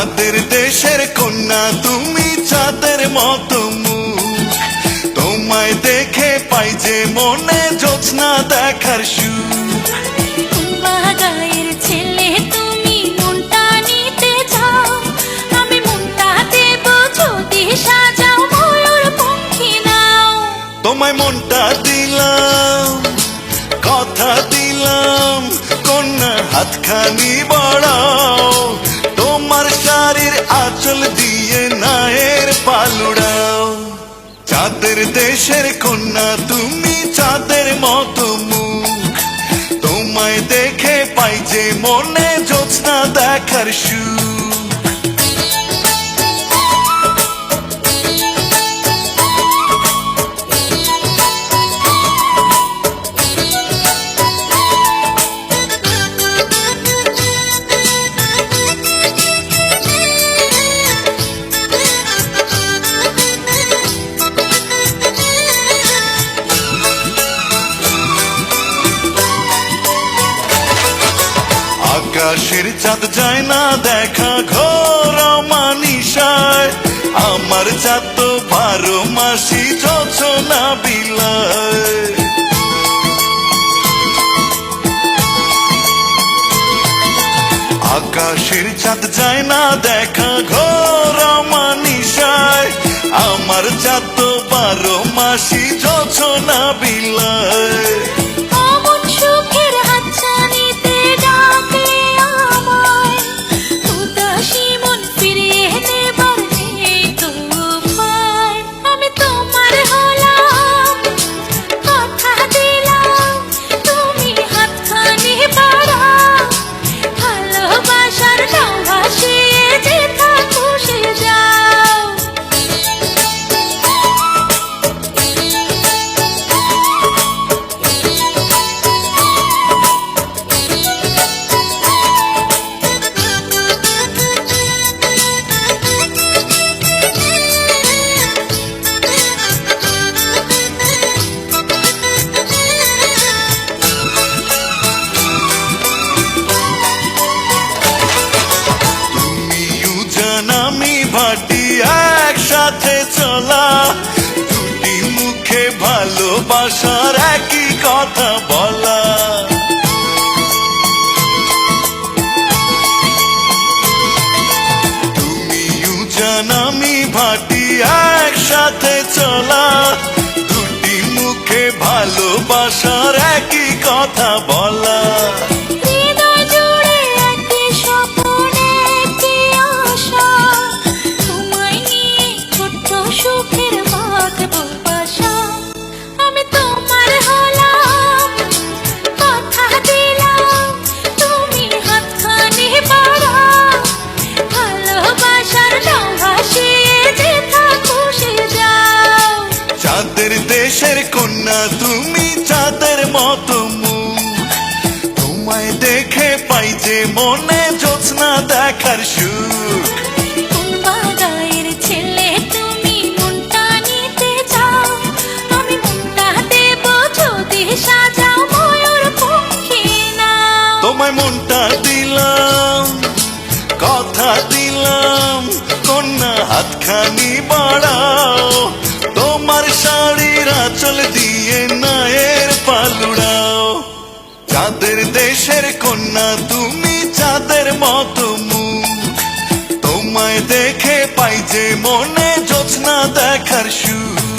চাঁদের দেশের কন্যা তুমি, চাঁদের মতো মুখ, তোমায় দেখে পাই যে মনে জ্যোৎস্না দেখার সুখ। গায়ের ছেলে তুমি, মনটা নিতে চাও, আমি মনটা দেব যদি সাজাও ময়ূর পঙ্খী নাও। তোমায় মনটা দিলাম, কথা দিলাম, কন্যা হাতখানি বাড়াও, তোমার শাড়ির আঁচল দিয়ে নায়ের পালুড়াও। চাঁদের দেশের কন্যা তুমি, চাঁদের মতো মুখ, তোমায় দেখে পাই যে মনে জ্যোৎস্না দেখার সুখ। আকাশের চাঁদ যায় না দেখা ঘোর মানিসায়, আমার চাঁদ তো 12 মাসি যোছনা বিলায়। আকাশের চাঁদ যায় না দেখা ঘোর মানিসায়, আমার চাঁদ তো 12 মাসি যোছনা বিলায়। অমন সুখের হাতছানিতে ডাকলে আমায়, উদাসী মন ফিরিয়ে নেবার নেই তো উপায়। আমি তোমার হলাম, কথা দিলাম, তুমি হাতখানি বাড়াও, ভালোবাসার নাও ভাসিয়ে যেথা খুশি যাও। আমি ভাটি একসাথে চলা, দুটি মুখে ভালোবাসার একই কথা বলা। তুমিও জান আমি ভাটি একসাথে চলা, দুটি মুখে ভালোবাসার একই কথা বলা। হৃদয় জুড়ে একটি স্বপ্ন, একটি আশা, তোমায় নিয়ে ছোট্ট সুখের বাঁধবো বাসা। আমি তোমার হলাম, কথা দিলাম, তুমি হাতখানি বাড়াও, ভালোবাসার নাও ভাসিয়ে যেথা খুশি যাও। চাঁদের দেশের কন্যা তুমি, চাঁদের মতো মুখ, তোমায় দেখে পাই যে মনে জ্যোৎস্না দেখার সুখ। গায়ের ছেলে তুমি, মনটা নিতে চাও, আমি মনটা দেব যদি সাজাও ময়ূর পঙ্খী নাও। তোমায় মনটা দিলাম, কথা দিলাম, কন্যা হাতখানি বাড়াও, তোমার শাড়ির আঁচল দিয়ে নায়ের পালুড়াও। চাঁদের দেশের কন্যা তুমি, চাঁদের মতো মুখ, তোমায় দেখে পাই যে মনে জ্যোৎস্না দেখার সুখ।